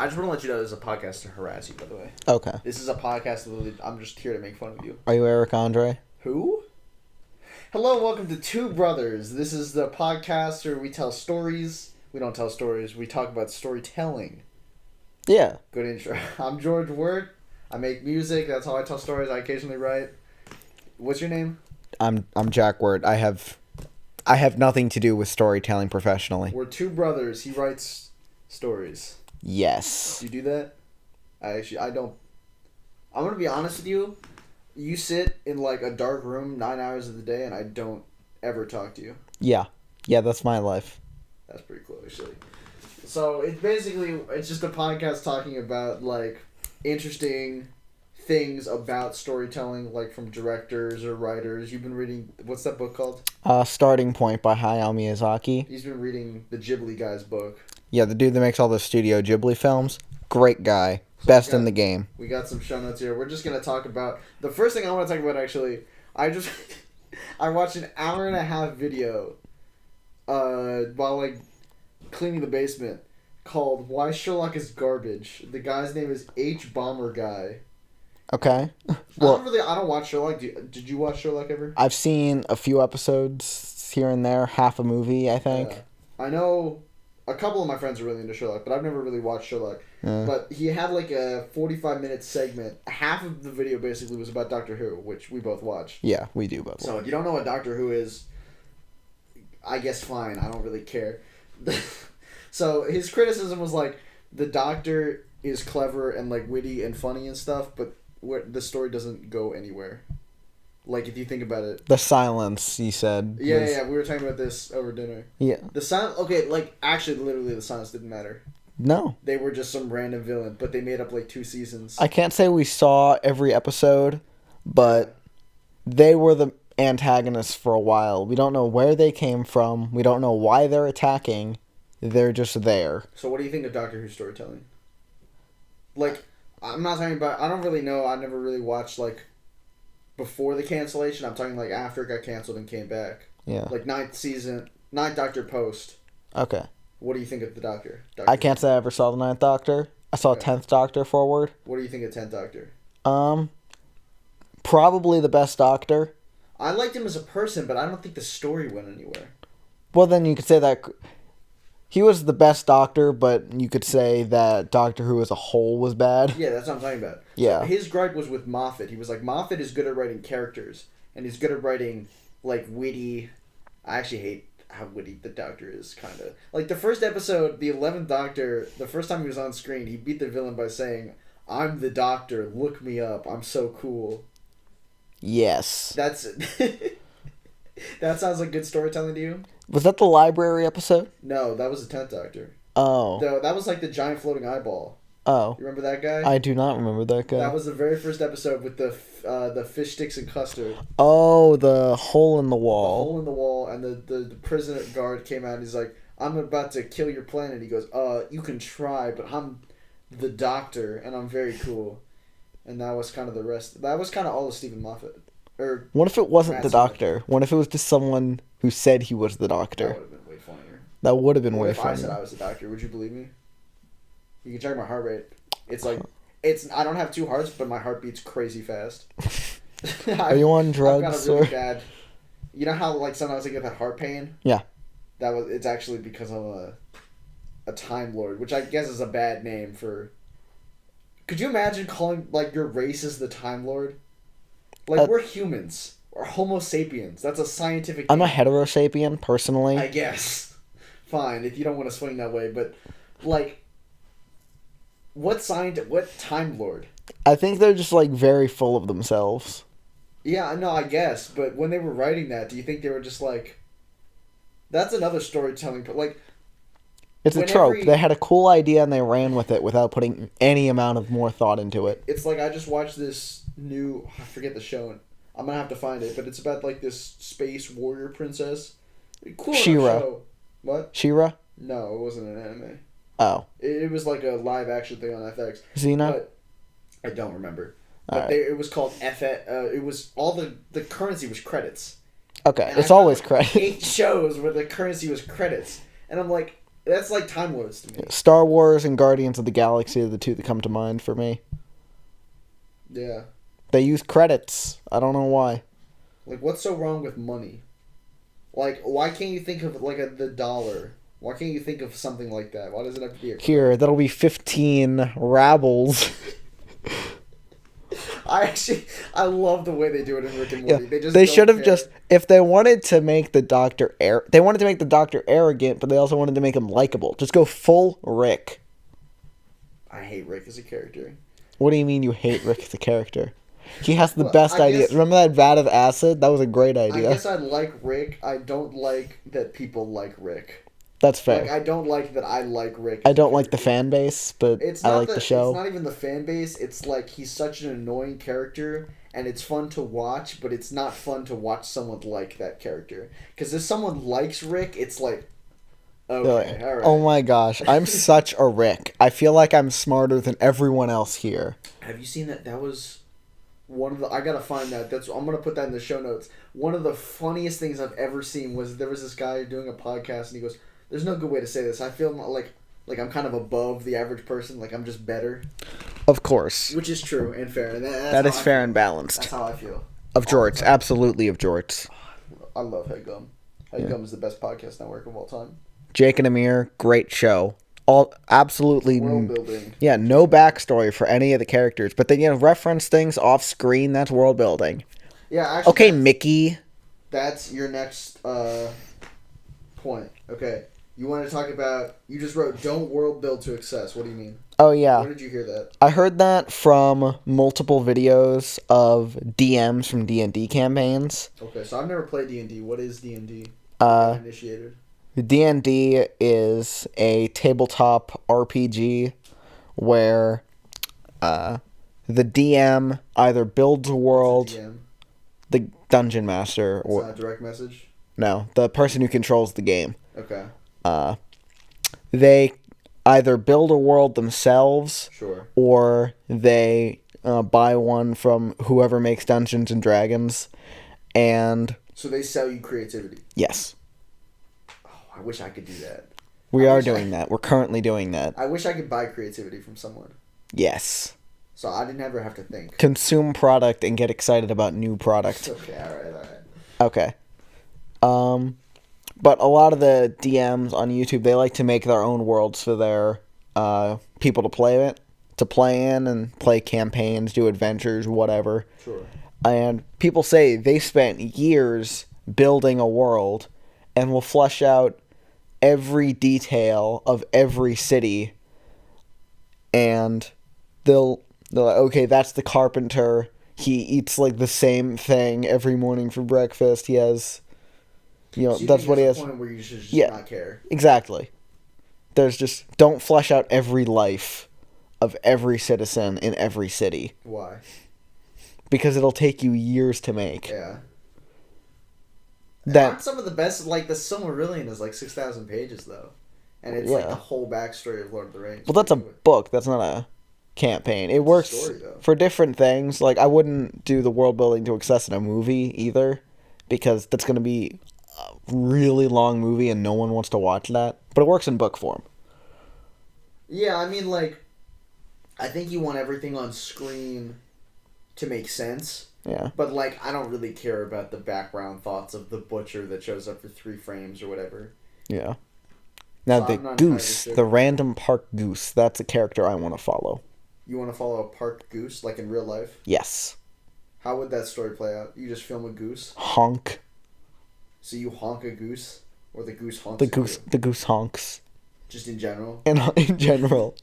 I just want to let you know this is a podcast to harass you, by the way. Okay. This is a podcast I'm just here to make fun of you. Are you Eric Andre? Who? Hello and welcome to Two Brothers. This is the podcast where we tell stories. We don't tell stories. We talk about storytelling. Yeah. Good intro. I'm George Wirt. I make music. That's how I tell stories. I occasionally write. What's your name? I'm Jack Wirt. I have nothing to do with storytelling professionally. We're two brothers. He writes stories. Yes. Do you do that? I don't. I'm going to be honest with you. You sit in like a dark room 9 hours of the day and I don't ever talk to you. Yeah. Yeah, that's my life. That's pretty cool, actually. So it's just a podcast talking about like interesting things about storytelling, like from directors or writers. You've been reading, what's that book called? Starting Point by Hayao Miyazaki. He's been reading the Ghibli guy's book. Yeah, the dude that makes all the Studio Ghibli films. Great guy. So best in the game. We got some show notes here. We're just going to talk about... The first thing I want to talk about, actually, I watched an hour and a half video while, like, cleaning the basement called Why Sherlock is Garbage. The guy's name is H. Bomber Guy. Okay. Well, I don't watch Sherlock. Did you watch Sherlock ever? I've seen a few episodes here and there. Half a movie, I think. Yeah. I know... A couple of my friends are really into Sherlock, but I've never really watched Sherlock. But he had like a 45-minute segment. Half of the video basically was about Doctor Who, which we both watch. Yeah, we do both. So if you don't know what Doctor Who is, I guess fine. I don't really care. So his criticism was like, the Doctor is clever and like witty and funny and stuff, but the story doesn't go anywhere. Like, if you think about it. The silence, he said. Yeah, we were talking about this over dinner. Yeah. The silence, okay, like, actually, literally, the silence didn't matter. No. They were just some random villain, but they made up, like, 2 seasons. I can't say we saw every episode, but they were the antagonists for a while. We don't know where they came from. We don't know why they're attacking. They're just there. So what do you think of Doctor Who storytelling? Like, I'm not talking about... I don't really know. I never really watched, like... Before the cancellation, I'm talking like after it got canceled and came back. Yeah. Like 9th Doctor post. Okay. What do you think of the Doctor? I can't say I ever saw the 9th Doctor. I saw 10th Doctor forward. What do you think of 10th Doctor? Probably the best Doctor. I liked him as a person, but I don't think the story went anywhere. Well, then you could say that he was the best Doctor, but you could say that Doctor Who as a whole was bad. Yeah, that's what I'm talking about. Yeah. So his gripe was with Moffat. He was like, Moffat is good at writing characters, and he's good at writing, like, witty... I actually hate how witty the Doctor is, kind of. Like, the first episode, the 11th Doctor, the first time he was on screen, he beat the villain by saying, I'm the Doctor, look me up, I'm so cool. Yes. That's... That sounds like good storytelling to you? Was that the library episode? No, that was the 10th Doctor. Oh. That was like the giant floating eyeball. Oh. You remember that guy? I do not remember that guy. That was the very first episode with the fish sticks and custard. Oh, the hole in the wall. The hole in the wall, and the prison guard came out and he's like, I'm about to kill your planet. He goes, you can try, but I'm the Doctor, and I'm very cool. And that was kind of the rest. That was kind of all of Stephen Moffat. Or what if it wasn't the Smith. Doctor? What if it was just someone who said he was the Doctor? That would have been way funnier. That would have been way If I funnier. said I was the Doctor, would you believe me? You can check my heart rate. It's like, I don't have 2 hearts, but my heart beats crazy fast. Are you on drugs? I've got a really bad... You know how, like, sometimes I get that heart pain? Yeah. It's actually because I'm a Time Lord, which I guess is a bad name for... Could you imagine calling, like, your race is the Time Lord? Like, we're humans. We're Homo sapiens. That's a scientific I'm a name. heterosapien, personally. I guess. Fine, if you don't want to swing that way, but, like... What Time Lord? I think they're just, like, very full of themselves. Yeah, no, I guess. But when they were writing that, do you think they were just like... That's another storytelling... Like... It's a trope. They had a cool idea and they ran with it without putting any amount of more thought into it. It's like I just watched this new... I forget the show. I'm going to have to find it. But it's about, like, this space warrior princess. Cool She-Ra. show. What? She-Ra? No, it wasn't an anime. Oh. It was like a live action thing on FX. Xena? But I don't remember. But it was called it was all the currency was credits. Okay, And it's I always found, like, credits. 8 shows where the currency was credits, and I'm like, That's like Time Lords to me. Star Wars and Guardians of the Galaxy are the two that come to mind for me. Yeah. They use credits. I don't know why. Like, what's so wrong with money? Like, why can't you think of, like, the dollar? Why can't you think of something like that? Why does it have to be a credit? Here, that'll be 15 rabbles. I love the way they do it in Rick and Morty. Yeah, They should have care. just, if they wanted to make the Doctor they wanted to make the Doctor arrogant, but they also wanted to make him likable. Just go full Rick. I hate Rick as a character. What do you mean you hate Rick as a character? He has the Well, best I idea. guess- Remember that vat of acid? That was a great I idea. guess I like Rick. I don't like that people like Rick. That's fair. Like, I don't like that I like Rick. I as a don't like the character. fan base, but I like the show. It's not even the fan base. It's like he's such an annoying character, and it's fun to watch, but it's not fun to watch someone like that character. Because if someone likes Rick, it's like, okay, all right. Oh my gosh, I'm such a Rick. I feel like I'm smarter than everyone else here. Have you seen that? That was one of the. I gotta find that. I'm gonna put that in the show notes. One of the funniest things I've ever seen was there was this guy doing a podcast, and he goes, "There's no good way to say this. I feel like I'm kind of above the average person. Like I'm just better." Of course. Which is true and fair. And That is fair and balanced. That's how I feel. Of Jorts, absolutely of Jorts. I love HeadGum. HeadGum is the best podcast network of all time. Jake and Amir, great show. All absolutely. World building. Yeah, no backstory for any of the characters, but they reference things off screen. That's world building. Yeah, actually. Okay, Mickey. That's your next point. Okay. You want to talk about, you just wrote, don't world build to excess. What do you mean? Oh, yeah. Where did you hear that? I heard that from multiple videos of DMs from D&D campaigns. Okay, so I've never played D&D. What is D&D? Initiated. D&D is a tabletop RPG where the DM either builds a world, DM. the dungeon master, It's or not a direct message? no, the person who controls the game. Okay. They either build a world themselves, Sure. or they buy one from whoever makes Dungeons and Dragons, and So they sell you creativity. yes, Oh, I wish I could do that. we I are wish doing that. We're currently doing that. I wish I could buy creativity from someone. Yes. So I didn't ever have to think. Consume product and get excited about new product. Okay, alright. Okay. But a lot of the DMs on YouTube, they like to make their own worlds for their people to play in and play campaigns, do adventures, whatever. Sure. And people say they spent years building a world and will flesh out every detail of every city. And they're like, okay, that's the carpenter. He eats like the same thing every morning for breakfast. He has, So that's what he has. There's a point where you should just Yeah. not care. Exactly. There's just, don't flesh out every life of every citizen in every city. Why? Because it'll take you years to make. Yeah. That Aren't some of the best, like the Silmarillion is like 6,000 pages though, and it's like Yeah. the whole backstory of Lord of the Rings. Well, that's a book. That's not a campaign. It works story, though. for different things. Like, I wouldn't do the world building to excess in a movie either, because that's going to be a really long movie and no one wants to watch that. But it works in book form. Yeah, I mean, like, I think you want everything on screen to make sense. Yeah. But, like, I don't really care about the background thoughts of the butcher that shows up for 3 frames or whatever. Yeah. Now, So the I'm not goose, entirely the sure. random park goose, that's a character I want to follow. You want to follow a parked goose, like in real life? Yes. How would that story play out? You just film a goose? Honk. So you honk a goose? Or the goose honks The at goose, you? the goose honks. Just in general? In general.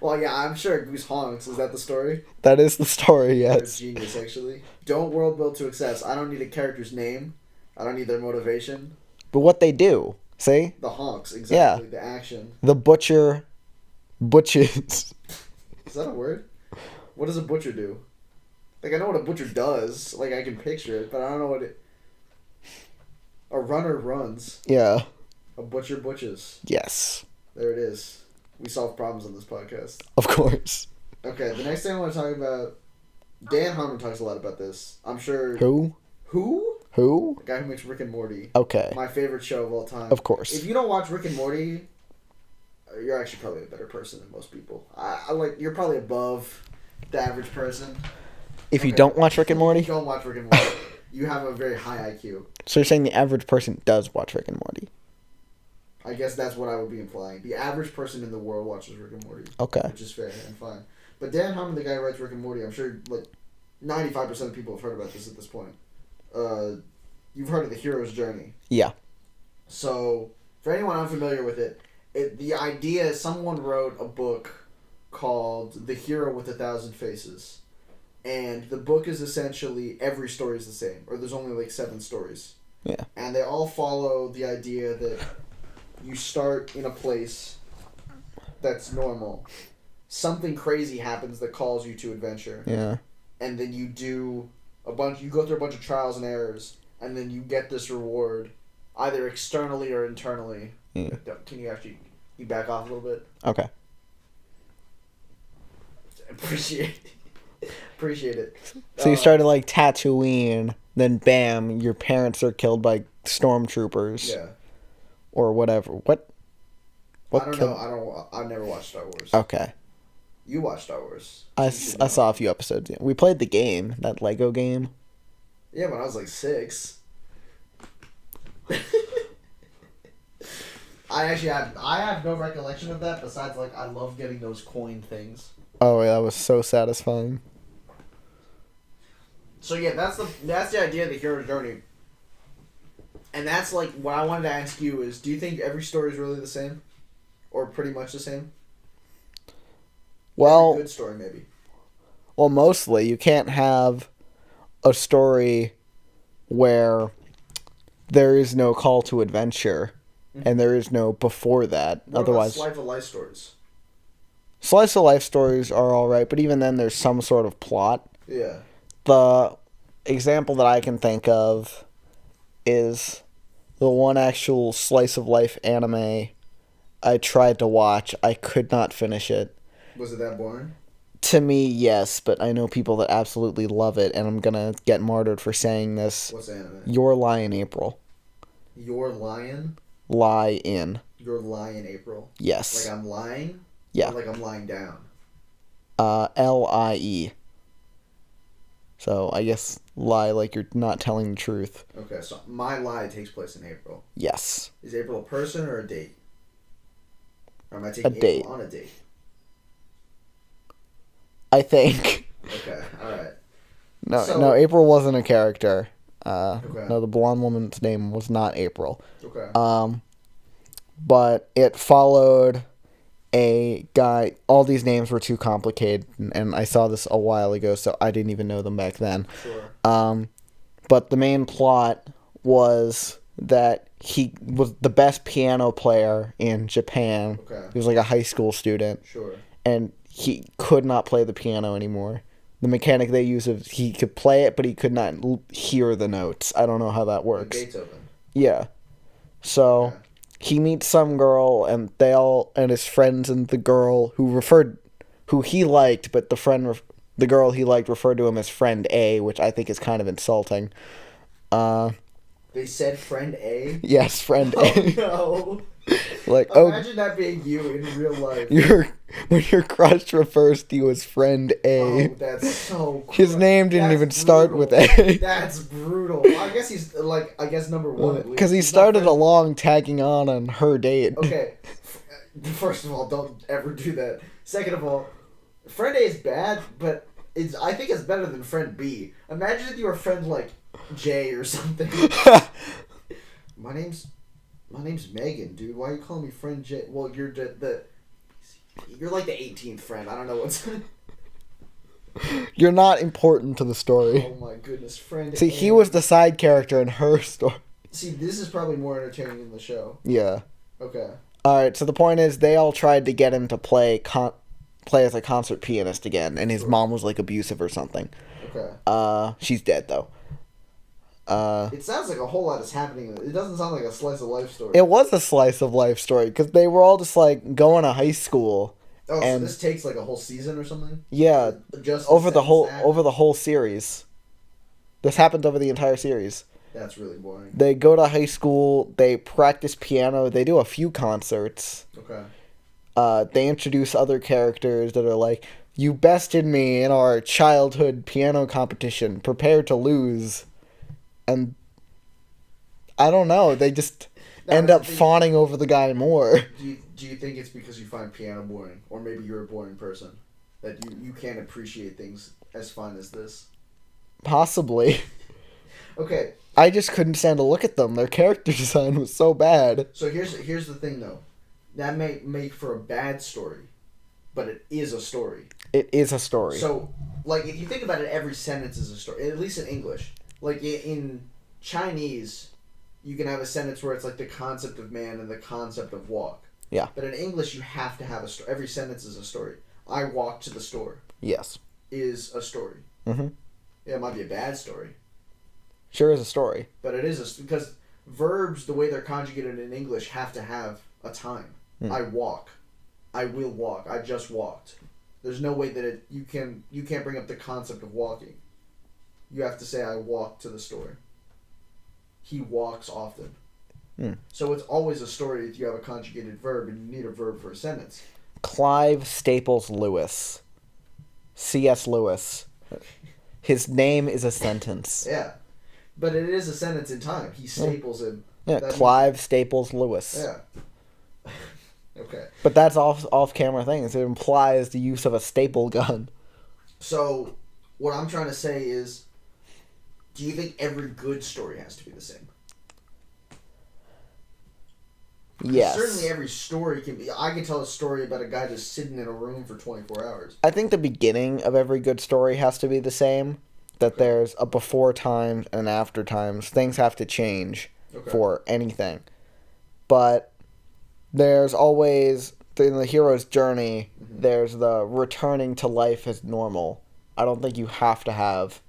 Well, yeah, I'm sure a goose honks. Is that the story? That is the story, That's yes. genius, actually. Don't world build to excess. I don't need a character's name. I don't need their motivation. But what they do, see? The honks, exactly. The action. The butcher butches. Is that a word? What does a butcher do? Like, I know what a butcher does. Like, I can picture it, but I don't know what it... A runner runs. Yeah. A butcher butches. Yes. There it is. We solve problems on this podcast. Of course. Okay, the next thing I want to talk about... Dan Harmon talks a lot about this. I'm sure... Who? Who? Who? The guy who makes Rick and Morty. Okay. My favorite show of all time. Of course. If you don't watch Rick and Morty, You're actually probably a better person than most people. I like you're probably above the average person. If you don't watch Rick and Morty? You don't watch Rick and Morty. You have a very high IQ. So you're saying the average person does watch Rick and Morty? I guess that's what I would be implying. The average person in the world watches Rick and Morty. Okay. Which is fair and fine. But Dan Harmon, the guy who writes Rick and Morty, I'm sure like 95% of people have heard about this at this point. You've heard of the hero's journey. Yeah. So, for anyone unfamiliar with it, the idea is someone wrote a book called The Hero with 1,000 Faces. And the book is essentially every story is the same. Or there's only like 7 stories. Yeah. And they all follow the idea that you start in a place that's normal. Something crazy happens that calls you to adventure. Yeah. And then you go through a bunch of trials and errors, and then you get this reward, either externally or internally. Yeah. Can you back off a little bit? Okay. Appreciate it. So you started like Tatooine, then bam, your parents are killed by stormtroopers. Yeah. Or whatever. What I don't know. I've never watched Star Wars. Okay. You watched Star Wars. I saw a few episodes. Yeah. We played the game, that Lego game. Yeah, when I was like 6. I have no recollection of that besides like I love getting those coin things. Oh yeah, that was so satisfying. So yeah, that's the idea of the hero's journey. And that's like what I wanted to ask you is, do you think every story is really the same? Or pretty much the same? Well, every good story maybe. Well, mostly you can't have a story where there is no call to adventure and there is no before that. What Otherwise, about slice of life stories? Slice of life stories are all right, but even then there's some sort of plot. Yeah. The example that I can think of is the one actual slice of life anime I tried to watch. I could not finish it. Was it that boring? To me, yes, but I know people that absolutely love it, and I'm gonna get martyred for saying this. What's the anime? Your Lie in April. Your Lion? Lie in. Your Lie in April? Yes. Like I'm lying? Yeah. Or like I'm lying down? Lie. So I guess lie like you're not telling the truth. Okay, so my lie takes place in April. Yes. Is April a person or a date? Or am I taking April on a date? I think. Okay, alright. No, April wasn't a character. Okay. No, the blonde woman's name was not April. Okay. But it followed a guy. All these names were too complicated, and I saw this a while ago, so I didn't even know them back then. Sure. But the main plot was that he was the best piano player in Japan. Okay. He was like a high school student. Sure. And he could not play the piano anymore. The mechanic they use he could play it, but he could not hear the notes. I don't know how that works. Like Beethoven. Yeah. So he meets some girl, and and his friends and the girl who he liked, but the girl he liked referred to him as Friend A, which I think is kind of insulting. They said Friend A? Yes, Friend A. Oh, no. Like, imagine that being you in real life. When your crush refers to you as Friend A. Oh, that's so cool. His name didn't even start with A. That's brutal. Well, I guess he's, number one. Because he started along tagging on her date. Okay. First of all, don't ever do that. Second of all, Friend A is bad, but I think it's better than Friend B. Imagine if you were Friend, J or something. My name's Megan, dude. Why are you calling me Friend J? Well, you're you're like the 18th friend. I don't know what's... You're not important to the story. Oh my goodness, Friend See, A. he was the side character in her story. See, this is probably more entertaining than the show. Yeah. Okay. Alright, so the point is, they all tried to get him to play as a concert pianist again, and his mom was, abusive or something. Okay. She's dead, though. It sounds like a whole lot is happening. It doesn't sound like a slice of life story. It was a slice of life story, because they were all just, going to high school. Oh, so this takes, a whole season or something? Yeah. Just over the whole series. This happened over the entire series. That's really boring. They go to high school, they practice piano, they do a few concerts. Okay. They introduce other characters that are like, you bested me in our childhood piano competition. Prepare to lose. And I don't know. They just end up fawning over the guy more. Do you think it's because you find piano boring? Or maybe you're a boring person? That you can't appreciate things as fun as this? Possibly. Okay. I just couldn't stand to look at them. Their character design was so bad. So here's the thing, though. That may make for a bad story, but it is a story. It is a story. So, like, if you think about it, every sentence is a story. At least in English. Like, in Chinese, you can have a sentence where it's like the concept of man and the concept of walk. Yeah. But in English, you have to have a story. Every sentence is a story. I walked to the store. Yes. Is a story. Mm-hmm. Yeah, it might be a bad story. Sure is a story. But it is because verbs, the way they're conjugated in English, have to have a time. I walk. I will walk. I just walked. There's no way that you can't bring up the concept of walking. You have to say I walked to the store. He walks often. So it's always a story if you have a conjugated verb and you need a verb for a sentence. Clive Staples Lewis. C.S. Lewis. His name is a sentence. Yeah. But it is a sentence in time. He staples him. Yeah, Clive Staples Lewis. Yeah. Okay. But that's off-camera things. It implies the use of a staple gun. So, what I'm trying to say is, do you think every good story has to be the same? Yes. Certainly every story can be... I can tell a story about a guy just sitting in a room for 24 hours. I think the beginning of every good story has to be the same. That there's a before times and after times. Things have to change for anything. But there's always, in the hero's journey, there's the returning to life as normal. I don't think you have to have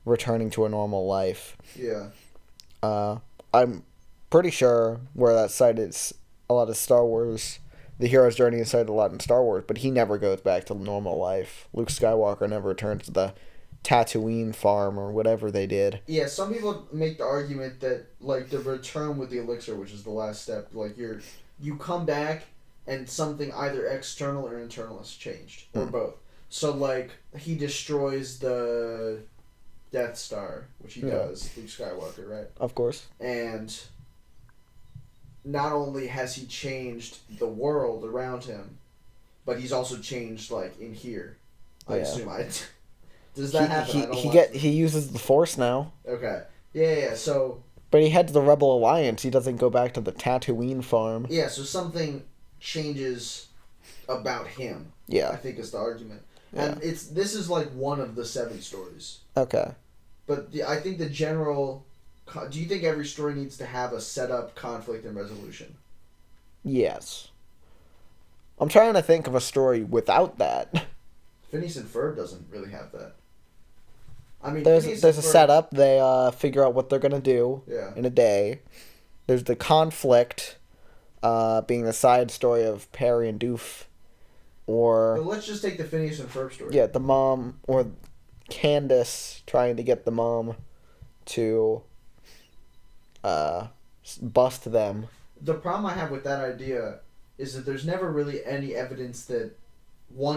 returning to a normal life. Yeah. I'm pretty sure where that's cited a lot of Star Wars. The hero's journey is cited a lot in Star Wars, but he never goes back to normal life. Luke Skywalker never returns to the Tatooine farm or whatever they did. Yeah, some people make the argument that, like, the return with the elixir, which is the last step, like, you come back and something either external or internal has changed, or both. So, like, he destroys the Death Star, which he does, Luke Skywalker, right? Of course. And not only has he changed the world around him, but he's also changed, like, in here. I assume. Does that happen? He uses the Force now. Okay. Yeah, so... But he heads the Rebel Alliance. He doesn't go back to the Tatooine farm. Yeah, so something changes about him. Yeah. I think is the argument. Yeah. And this is like one of the 7 stories. Okay. But I think the general... Do you think every story needs to have a setup, conflict, and resolution? Yes. I'm trying to think of a story without that. Phineas and Ferb doesn't really have that. I mean, there's a setup. They figure out what they're gonna do in a day. There's the conflict, being the side story of Perry and Doof, or... But let's just take the Phineas and Ferb story. Yeah, the mom, or Candace trying to get the mom to bust them. The problem I have with that idea is that there's never really any evidence that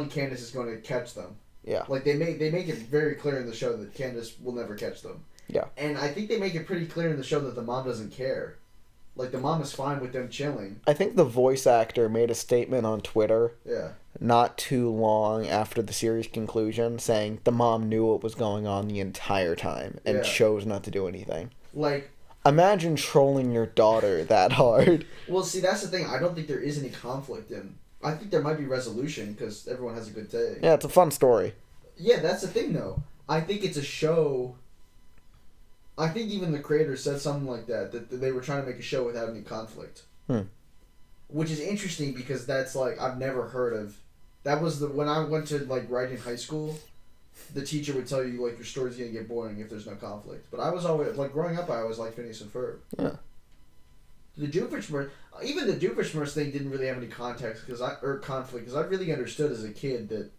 Candace is going to catch them. Yeah. Like, they make it very clear in the show that Candace will never catch them. Yeah. And I think they make it pretty clear in the show that the mom doesn't care. Like, the mom is fine with them chilling. I think the voice actor made a statement on Twitter not too long after the series conclusion saying the mom knew what was going on the entire time and chose not to do anything. Like... Imagine trolling your daughter that hard. Well, see, that's the thing. I don't think there is any conflict in... I think there might be resolution because everyone has a good day. Yeah, it's a fun story. Yeah, that's the thing, though. I think it's a show... I think even the creator said something like that they were trying to make a show without any conflict. Which is interesting because that's, like, I've never heard of... That was when I went to, like, write in high school, the teacher would tell you, like, your story's gonna get boring if there's no conflict. But I was always... Like, growing up, I always liked Phineas and Ferb. Yeah. The Doofenshmirtz... Even the Doofenshmirtz thing didn't really have any context or conflict, because I really understood as a kid that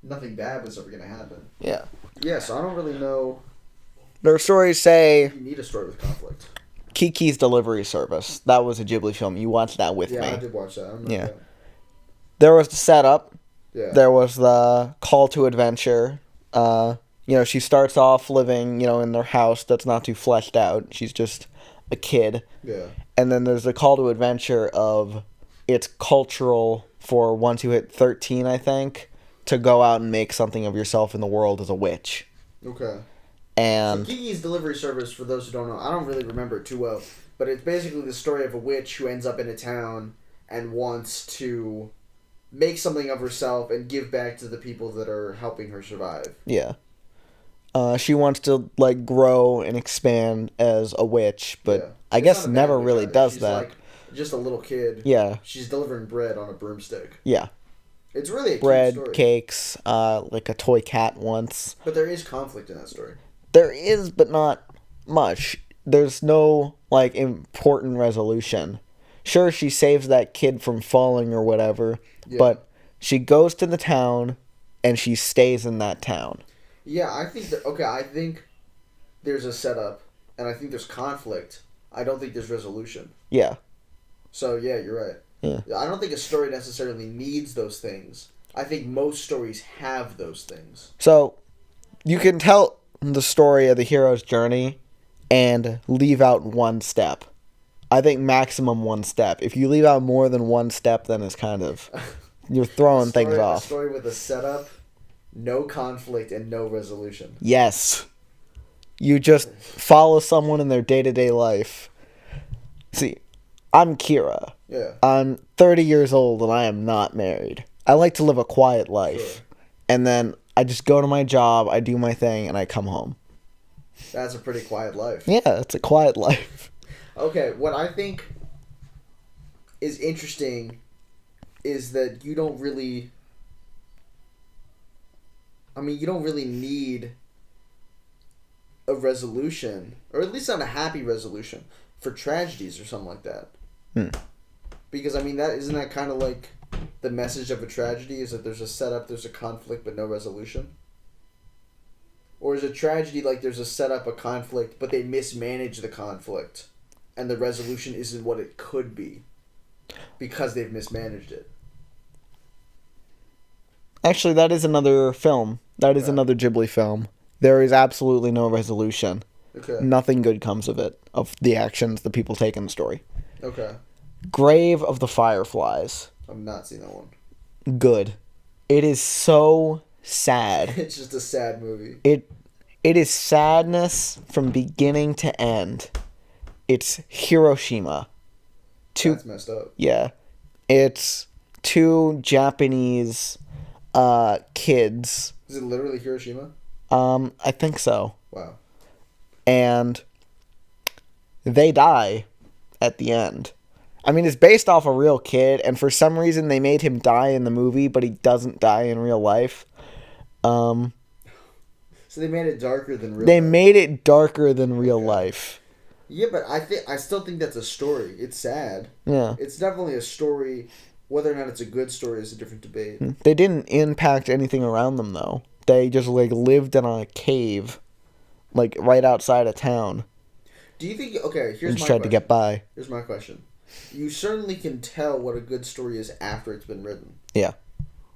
nothing bad was ever going to happen. Yeah. Yeah, so I don't really know... Their stories say... You need a story with conflict. Kiki's Delivery Service. That was a Ghibli film. You watched that with me. Yeah, I did watch that. I remember that. there was the setup. Yeah. There was the call to adventure. She starts off living, in their house that's not too fleshed out. She's just a kid. Yeah. And then there's the call to adventure of it's cultural for once you hit 13, I think, to go out and make something of yourself in the world as a witch. Okay. And so Kiki's Delivery Service, for those who don't know, I don't really remember it too well, but it's basically the story of a witch who ends up in a town and wants to make something of herself and give back to the people that are helping her survive. Yeah. She wants to, grow and expand as a witch, but Yeah. I It's guess not a bad never witch really either. does She's that. like just a little kid. Yeah. She's delivering bread on a broomstick. Yeah. It's really a Bread, cute story. cakes, like a toy cat once. But there is conflict in that story. There is, but not much. There's no, important resolution. Sure, she saves that kid from falling or whatever, but she goes to the town, and she stays in that town. Yeah, I think there's a setup, and I think there's conflict. I don't think there's resolution. Yeah. So, yeah, you're right. Yeah. I don't think a story necessarily needs those things. I think most stories have those things. So, you can tell the story of the hero's journey and leave out one step. I think maximum one step. If you leave out more than one step, then it's kind of... You're throwing things off. A story with a setup, no conflict, and no resolution. Yes. You just follow someone in their day-to-day life. See, I'm Kira. Yeah. I'm 30 years old and I am not married. I like to live a quiet life. Sure. And then I just go to my job, I do my thing, and I come home. That's a pretty quiet life. Yeah, it's a quiet life. Okay, what I think is interesting is that you don't really need a resolution, or at least not a happy resolution, for tragedies or something like that. Because, isn't that kind of like the message of a tragedy, is that there's a setup, there's a conflict, but no resolution? Or is a tragedy like there's a setup, a conflict, but they mismanage the conflict, and the resolution isn't what it could be because they've mismanaged it? Actually, that is another film. That is another Ghibli film. There is absolutely no resolution. Okay. Nothing good comes of it, of the actions the people take in the story. Okay. Grave of the Fireflies. I've not seen that one. Good. It is so sad. It's just a sad movie. It is sadness from beginning to end. It's Hiroshima. That's messed up. Yeah. It's two Japanese kids. Is it literally Hiroshima? I think so. Wow. And they die at the end. It's based off a real kid, and for some reason they made him die in the movie, but he doesn't die in real life. So they made it darker than real They life. made it darker than real life. Yeah, but I still think that's a story. It's sad. Yeah. It's definitely a story. Whether or not it's a good story is a different debate. They didn't impact anything around them, though. They just, lived in a cave, right outside of town. Do you think... Okay, here's my and question. tried to get by. Here's my question. You certainly can tell what a good story is after it's been written. Yeah.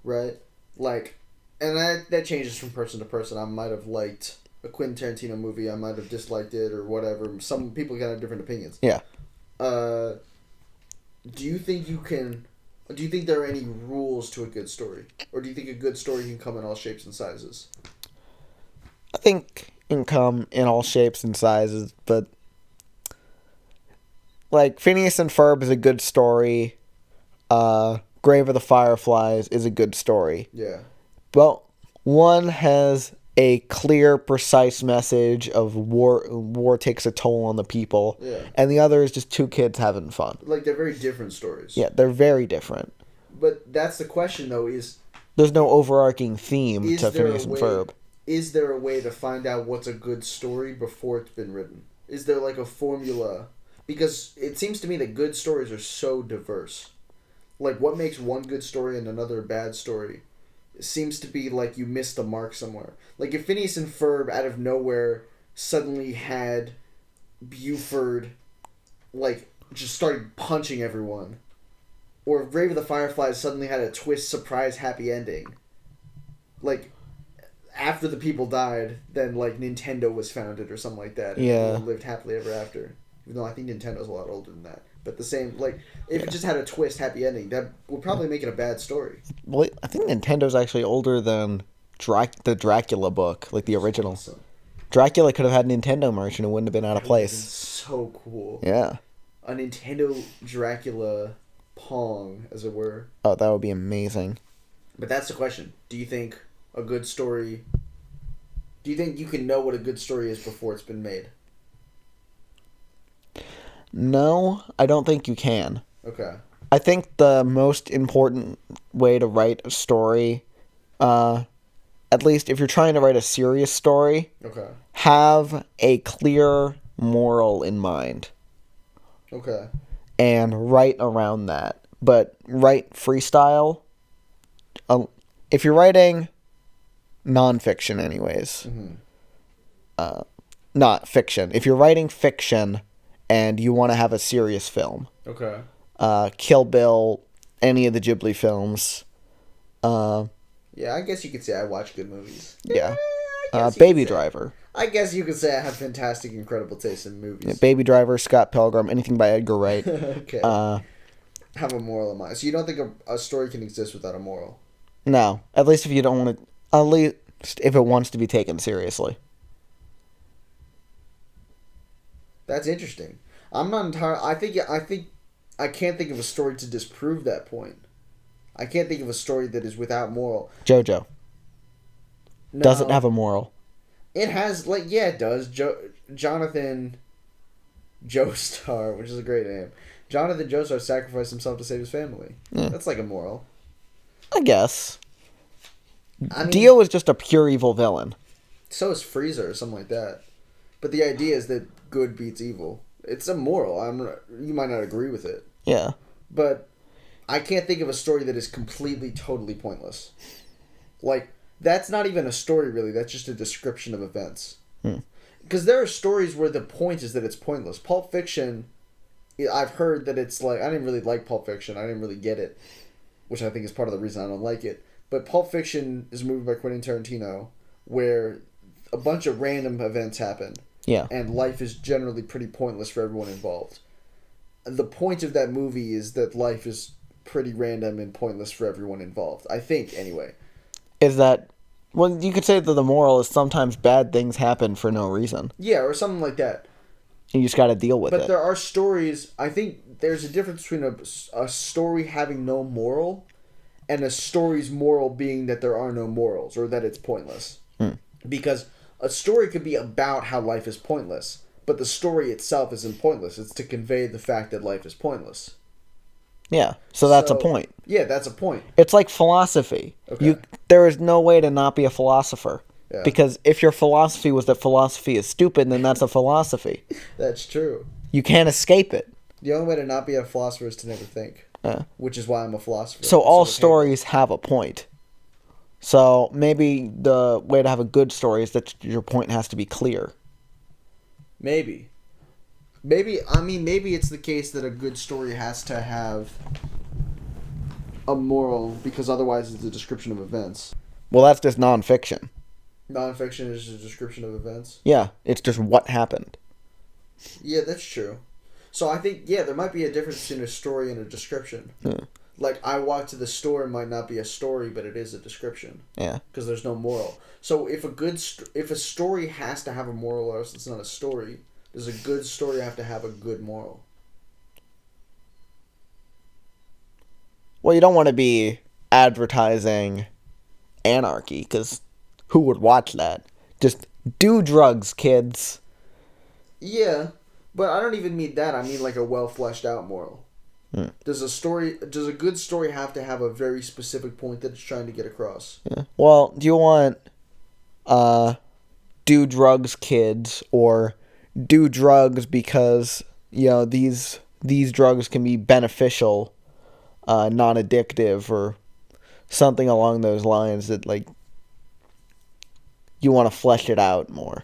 Right? And that changes from person to person. I might have liked a Quentin Tarantino movie. I might have disliked it or whatever. Some people can have different opinions. Yeah. Do you think there are any rules to a good story? Or do you think a good story can come in all shapes and sizes? I think it can come in all shapes and sizes, but... Phineas and Ferb is a good story. Grave of the Fireflies is a good story. Yeah. But one has a clear, precise message of war takes a toll on the people. Yeah. And the other is just two kids having fun. They're very different stories. Yeah, they're very different. But that's the question, though, is... There's no overarching theme to Phineas and Ferb. Is there a way to find out what's a good story before it's been written? Is there, a formula... Because it seems to me that good stories are so diverse. What makes one good story and another a bad story? It seems to be you missed the mark somewhere. If Phineas and Ferb out of nowhere suddenly had Buford, just started punching everyone. or if Grave of the Fireflies suddenly had a twist, surprise, happy ending. Like, after the people died, then, like, Nintendo was founded or something like that. And everyone lived happily ever after. Even though I think Nintendo's a lot older than that. But the same, like, if it just had a twist, happy ending, that would probably make it a bad story. Well, I think Nintendo's actually older than the Dracula book, like the original. Awesome. Dracula could have had Nintendo merch and it wouldn't have been out of That would have been place. so cool. Yeah. A Nintendo Dracula Pong, as it were. Oh, that would be amazing. But that's the question. Do you think a good story... Do you think you can know what a good story is before it's been made? No, I don't think you can. Okay. I think the most important way to write a story, at least if you're trying to write a serious story, Okay. have a clear moral in mind. Okay. And write around that. But write freestyle. If you're writing nonfiction anyways, not fiction. If you're writing fiction and you want to have a serious film, Okay. Kill Bill, any of the Ghibli films, Yeah, I guess you could say I watch good movies. yeah, I guess you Baby could say- Driver. I guess you could say I have fantastic, incredible taste in movies. Yeah, Baby Driver, Scott Pilgrim, anything by Edgar Wright. Okay. Have a moral in mind. So you don't think a story can exist without a moral? No, at least if you don't want to, at least if it wants to be taken seriously. That's interesting. I'm not entirely... I think I can't think of a story to disprove that point. I can't think of a story that is without moral. JoJo No, doesn't have a moral. It has, like, yeah, it does. Jonathan Joestar, which is a great name. Jonathan Joestar sacrificed himself to save his family. Yeah. That's like a moral. I guess. I mean, Dio is just a pure evil villain. so is Frieza or something like that. But the idea is that good beats evil. It's a moral. You might not agree with it. Yeah. But I can't think of a story that is completely, totally pointless. Like, that's not even a story, really. That's just a description of events. Because there are stories where the point is that it's pointless. Pulp Fiction, I've heard that it's like... I didn't really like Pulp Fiction. I didn't really get it. Which I think is part of the reason I don't like it. But Pulp Fiction is a movie by Quentin Tarantino where a bunch of random events happen. Yeah. And life is generally pretty pointless for everyone involved. The point of that movie is that life is pretty random and pointless for everyone involved. I think, anyway. Is that... Well, you could say that the moral is sometimes bad things happen for no reason. Yeah, or something like that. You just got to deal with it. But there are stories... I think there's a difference between a story having no moral and a story's moral being that there are no morals or that it's pointless. Because a story could be about how life is pointless, but the story itself isn't pointless. It's to convey the fact that life is pointless. Yeah, so that's a point. Yeah, that's a point. It's like philosophy. Okay. There is no way to not be a philosopher. Yeah. Because if your philosophy was that philosophy is stupid, then that's a philosophy. That's true. You can't escape it. The only way to not be a philosopher is to never think. Which is why I'm a philosopher. So all stories have a point. So maybe the way to have a good story is that your point has to be clear. Maybe it's the case that a good story has to have a moral because otherwise it's a description of events. Well, that's just nonfiction. Nonfiction is just a description of events. Yeah, it's just what happened. Yeah, that's true. So I think, there might be a difference between a story and a description. Yeah. Like, I walked to the store might not be a story, but it is a description. Yeah. Because there's no moral. So if a story has to have a moral or else it's not a story, does a good story have to have a good moral? Well, you don't want to be advertising anarchy, because who would watch that? Just do drugs, kids. Yeah, but I don't even mean that. I mean like a well fleshed out moral. Does a good story have to have a very specific point that it's trying to get across? Yeah. Well, do you want do drugs, kids, or do drugs because these drugs can be beneficial, non-addictive, or something along those lines that you want to flesh it out more?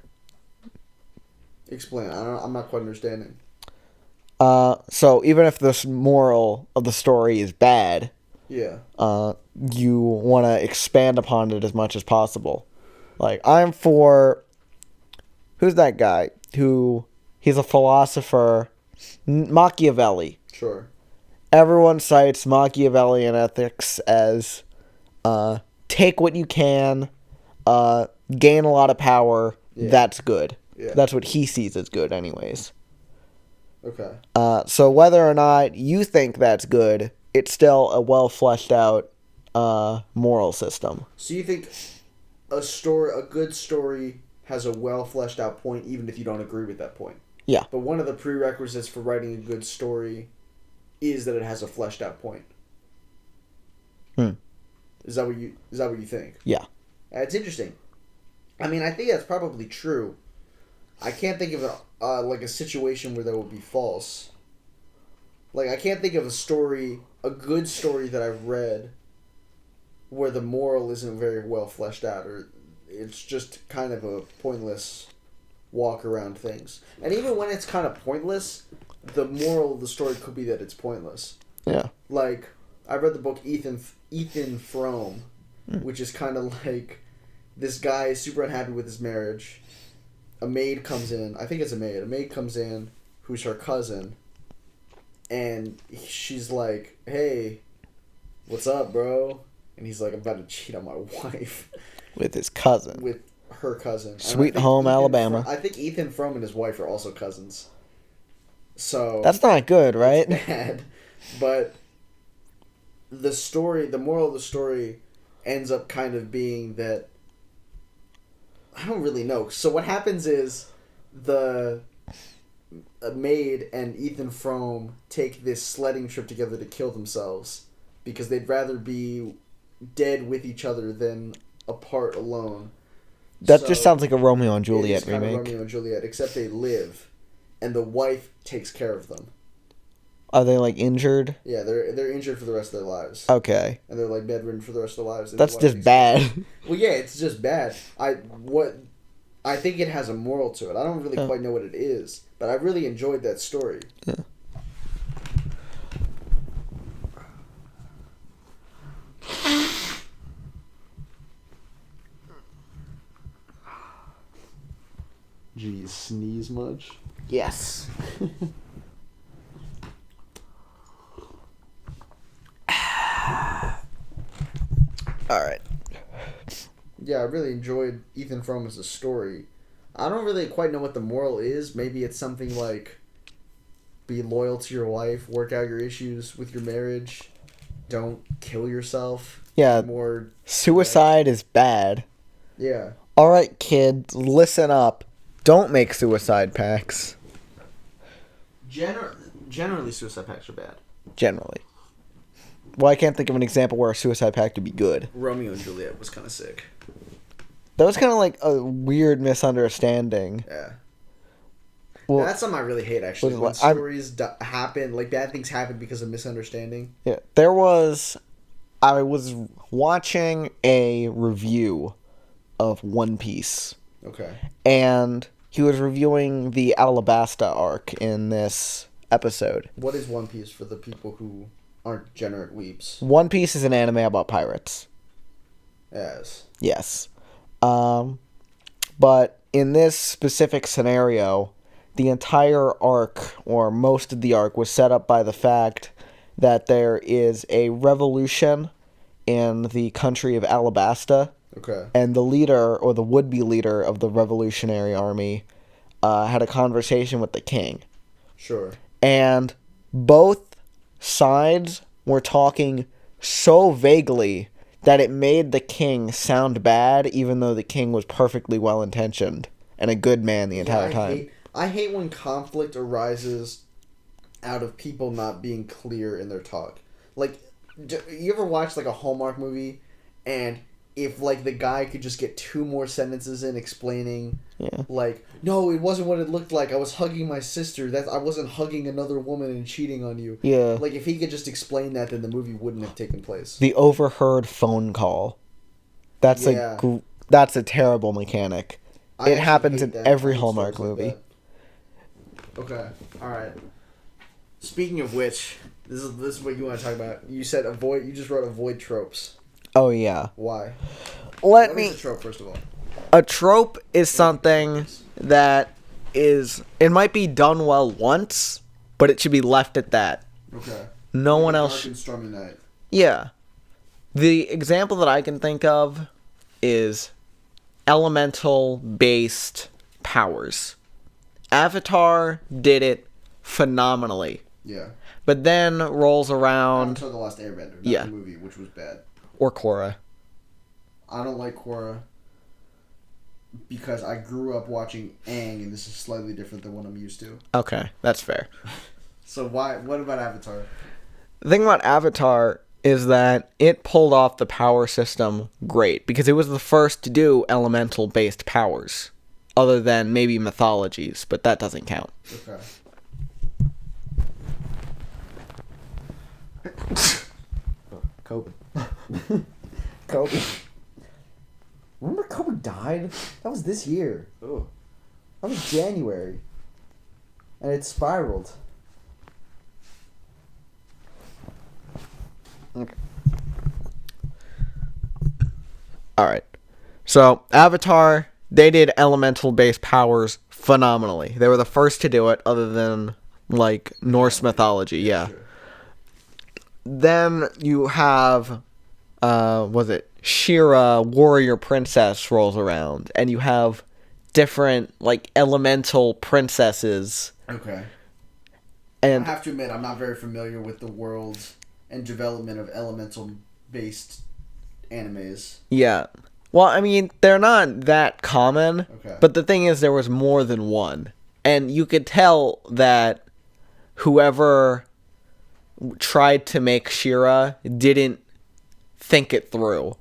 Explain. I'm not quite understanding. So even if this moral of the story is bad, Yeah. you want to expand upon it as much as possible. Like, I'm for... Who's that guy? He's a philosopher. Machiavelli. Sure. Everyone cites Machiavellian ethics as take what you can, gain a lot of power, that's good. Yeah. That's what he sees as good anyways. Okay. So whether or not you think that's good, it's still a well fleshed out moral system. So you think a good story has a well fleshed out point, even if you don't agree with that point? Yeah. But one of the prerequisites for writing a good story is that it has a fleshed out point. Is that what you think? Yeah. It's interesting. I mean, I think that's probably true. I can't think of a situation where that would be false. Like, I can't think of a good story that I've read where the moral isn't very well fleshed out, or it's just kind of a pointless walk around things. And even when it's kind of pointless, the moral of the story could be that it's pointless. Yeah. Like, I read the book Ethan Frome, which is kind of like this guy is super unhappy with his marriage. A maid comes in. I think it's a maid. A maid comes in who's her cousin. And she's like, hey, what's up, bro? And he's like, I'm about to cheat on my wife. With his cousin. With her cousin. Sweet home, Alabama. I think Ethan Frome and his wife are also cousins. So that's not good, right? It's bad. But the moral of the story ends up kind of being that I don't really know. So what happens is the maid and Ethan Frome take this sledding trip together to kill themselves because they'd rather be dead with each other than apart alone. That just sounds like a Romeo and Juliet remake. Kind of Romeo and Juliet, except they live, and the wife takes care of them. Are they like injured? Yeah, they're injured for the rest of their lives. Okay. And they're like bedridden for the rest of their lives. That's just bad. Well, yeah, it's just bad. I think it has a moral to it. I don't really quite know what it is, but I really enjoyed that story. Yeah. Geez, sneeze much? Yes. Alright. Yeah, I really enjoyed Ethan Frome as a story. I don't really quite know what the moral is. Maybe it's something like be loyal to your wife, work out your issues with your marriage, don't kill yourself. Yeah. More suicide is bad. Yeah. Alright, kids, listen up. Don't make suicide pacts. Generally, suicide pacts are bad. Generally. Well, I can't think of an example where a suicide pact would be good. Romeo and Juliet was kind of sick. That was kind of like a weird misunderstanding. Yeah. Well, that's something I really hate, actually. When stories happen, like bad things happen because of misunderstanding. Yeah. I was watching a review of One Piece. Okay. And he was reviewing the Alabasta arc in this episode. What is One Piece for the people who aren't degenerate weeps? One Piece is an anime about pirates. Yes. Yes. But in this specific scenario, the entire arc, or most of the arc, was set up by the fact that there is a revolution in the country of Alabasta. Okay. And the leader, or the would-be leader of the revolutionary army, had a conversation with the king. Sure. And both sides were talking so vaguely that it made the king sound bad, even though the king was perfectly well-intentioned and a good man the entire time. I hate when conflict arises out of people not being clear in their talk. Like, you ever watch like a Hallmark movie, and if like the guy could just get 2 more sentences in explaining, like, no, it wasn't what it looked like. I was hugging my sister. I wasn't hugging another woman and cheating on you. Yeah. Like, if he could just explain that, then the movie wouldn't have taken place. The overheard phone call. That's a terrible mechanic. It happens in every Hallmark movie. Okay. All right. Speaking of which, this is what you want to talk about. You said avoid. You just wrote avoid tropes. Oh yeah. Why? What is a trope, first of all? A trope is something that it might be done well once, but it should be left at that. Okay. No like one else. Dark and Stormy Night. Yeah. The example that I can think of is elemental based powers. Avatar did it phenomenally. Yeah. But then rolls around. Avatar: The Last Airbender, not the movie, which was bad. Or Korra. I don't like Korra because I grew up watching Aang, and this is slightly different than what I'm used to. Okay, that's fair. So why? What about Avatar? The thing about Avatar is that it pulled off the power system great because it was the first to do elemental based powers, other than maybe mythologies, but that doesn't count. Okay. Kobe. Kobe. Remember Kobe died? That was this year. Oh. That was January. And it spiraled. Okay. Alright. So, Avatar, they did elemental-based powers phenomenally. They were the first to do it, other than, like, Norse mythology, yeah. Sure. Then you have, She-Ra, warrior princess rolls around, and you have different, like, elemental princesses. Okay. And I have to admit, I'm not very familiar with the world and development of elemental-based animes. Yeah. Well, I mean, they're not that common, okay. But the thing is, there was more than one. And you could tell that whoever tried to make She-Ra didn't think it through.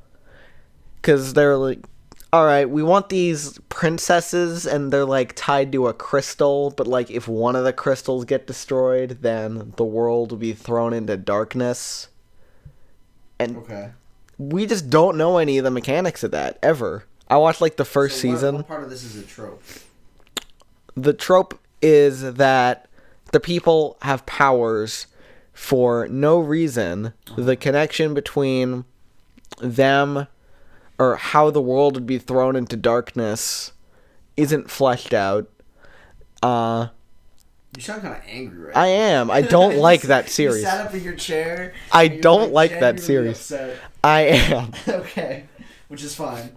Because they're like, alright, we want these princesses, and they're, like, tied to a crystal, but, like, if one of the crystals get destroyed, then the world will be thrown into darkness. And okay. We just don't know any of the mechanics of that, ever. I watched, like, the first season. What part of this is a trope? The trope is that the people have powers for no reason. The connection between them, or how the world would be thrown into darkness, isn't fleshed out. You sound kind of angry right I am. I don't like that series. You sat up in your chair. I don't like that series. Upset. I am. Okay. Which is fine.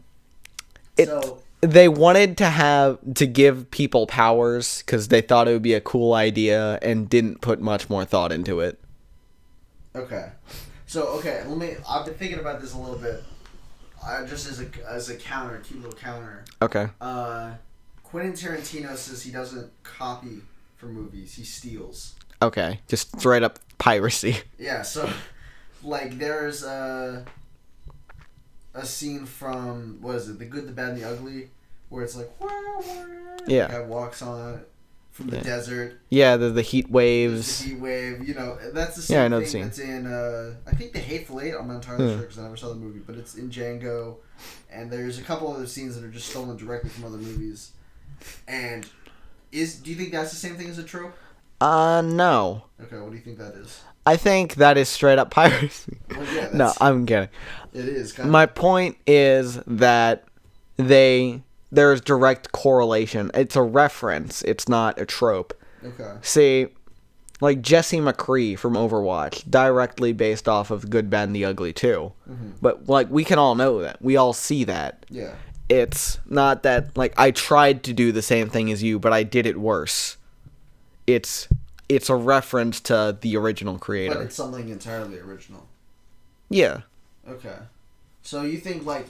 They wanted to give people powers because they thought it would be a cool idea and didn't put much more thought into it. Okay. So, I've been thinking about this a little bit. Just as a counter, cute little counter. Okay. Quentin Tarantino says he doesn't copy for movies, he steals. Okay, just straight up piracy. Yeah, so, like, there's a scene from, what is it, The Good, the Bad, and the Ugly, where it's like, yeah. The guy walks on from the desert. Yeah, the heat waves. The heat wave, that's the same I thing that's in, I think The Hateful Eight, I'm not entirely sure because I never saw the movie, but it's in Django, and there's a couple other scenes that are just stolen directly from other movies. And do you think that's the same thing as a trope? No. Okay, what do you think that is? I think that is straight up piracy. Well, yeah, no, I'm kidding. It is kind of. My point is that there's direct correlation. It's a reference. It's not a trope. Okay. See, like Jesse McCree from Overwatch, directly based off of Good, Bad, and the Ugly too. Mm-hmm. But like we can all know that. We all see that. Yeah. It's not that like I tried to do the same thing as you, but I did it worse. It's a reference to the original creator. But it's something entirely original. Yeah. Okay. So you think like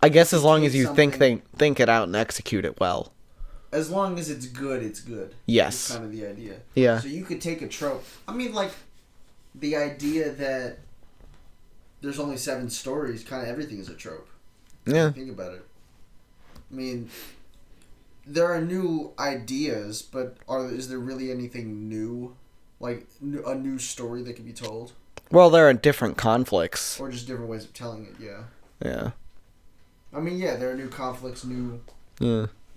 I guess as long as you think it out and execute it well. As long as it's good, it's good. Yes. That's kind of the idea. Yeah. So you could take a trope. I mean, like, the idea that there's only 7 stories, kind of everything is a trope. Yeah. Think about it. I mean, there are new ideas, but is there really anything new? Like, a new story that could be told? Well, there are different conflicts. Or just different ways of telling it, yeah. Yeah. I mean, yeah, there are new conflicts, new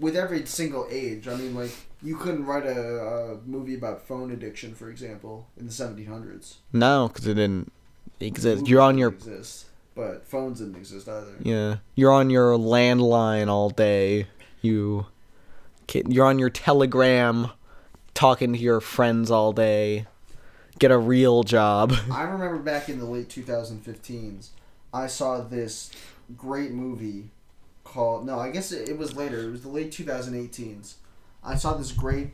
with every single age. I mean, like, you couldn't write a movie about phone addiction, for example, in the 1700s. No, because it didn't exist. Movies You're on didn't your exist, but phones didn't exist either. yeah. You're on your landline all day. You're on your Telegram, talking to your friends all day. Get a real job. I remember back in the late 2015s, I saw this great movie called... No, I guess it was later. It was the late 2018s. I saw this great...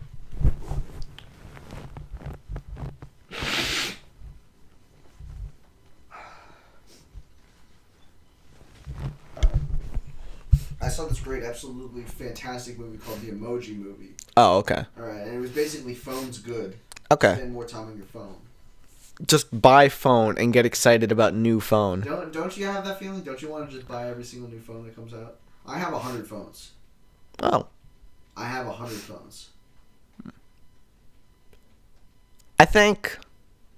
I saw this great, absolutely fantastic movie called The Emoji Movie. Oh, okay. Alright, and it was basically phones good. Okay. Spend more time on your phone. Just buy phone and get excited about new phone. Don't you have that feeling? Don't you want to just buy every single new phone that comes out? I have 100 phones. Oh. I have 100 phones. I think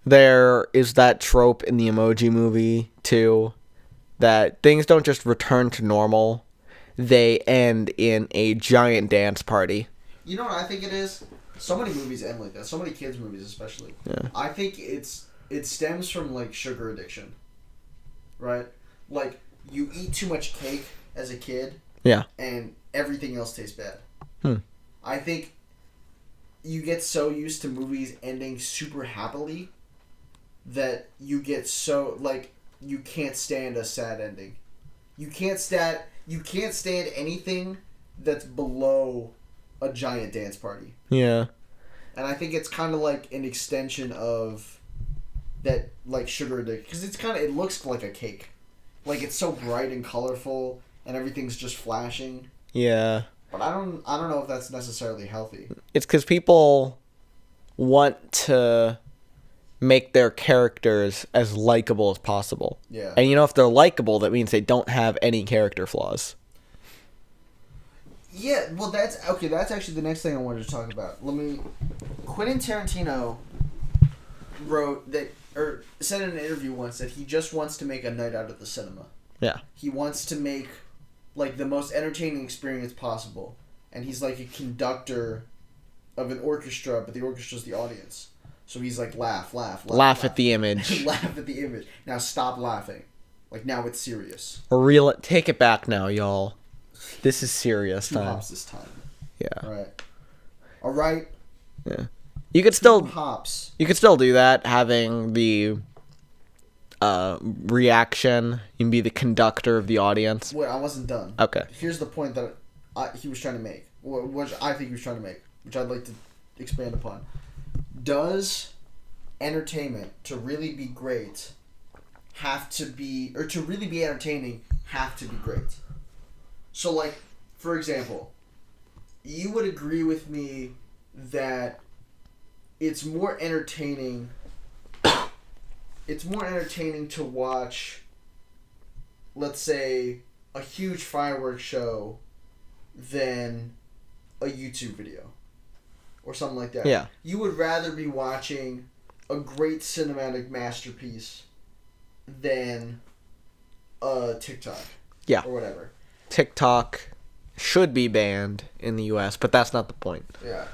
there is that trope in the Emoji Movie, too, that things don't just return to normal. They end in a giant dance party. You know what I think it is? So many movies end like that. So many kids' movies, especially. Yeah. I think it stems from, like, sugar addiction. Right? Like, you eat too much cake as a kid. Yeah. And everything else tastes bad. I think you get so used to movies ending super happily that you get so, like, you can't stand a sad ending. You can't stand anything that's below a giant dance party. Yeah. And I think it's kind of like an extension of that, like, sugar addiction. Because it looks like a cake. Like, it's so bright and colorful and everything's just flashing. Yeah. But I don't know if that's necessarily healthy. It's because people want to make their characters as likable as possible. Yeah. And, if they're likable, that means they don't have any character flaws. Yeah, well, that's actually the next thing I wanted to talk about. Quentin Tarantino said in an interview once that he just wants to make a night out of the cinema. Yeah. He wants to make, like, the most entertaining experience possible. And he's like a conductor of an orchestra, but the orchestra's the audience. So he's like, laugh. Laugh at the image. Laugh at the image. Now stop laughing. Like, now it's serious. Take it back now, y'all. This is serious time. 2 hops this time. Yeah. All right. Yeah. You could still 2 hops. You could still do that, having the reaction. You can be the conductor of the audience. Wait, I wasn't done. Okay. Here's the point that he was trying to make, which I think he was trying to make, which I'd like to expand upon. Does entertainment, to really be great, to really be entertaining, have to be great? So, like, for example, you would agree with me that it's more entertaining to watch, let's say, a huge fireworks show than a YouTube video or something like that. Yeah. You would rather be watching a great cinematic masterpiece than a TikTok. Yeah. Or whatever. TikTok should be banned in the U.S., but that's not the point. Yeah.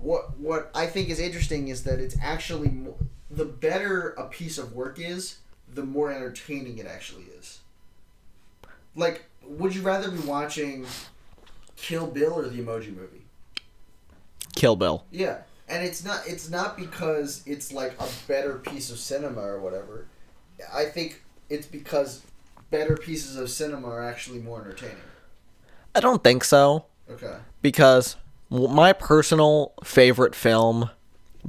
What I think is interesting is that it's actually the better a piece of work is, the more entertaining it actually is. Like, would you rather be watching Kill Bill or the Emoji Movie? Kill Bill. Yeah, and it's not because it's like a better piece of cinema or whatever. I think it's because better pieces of cinema are actually more entertaining. I don't think so. Okay. Because my personal favorite film,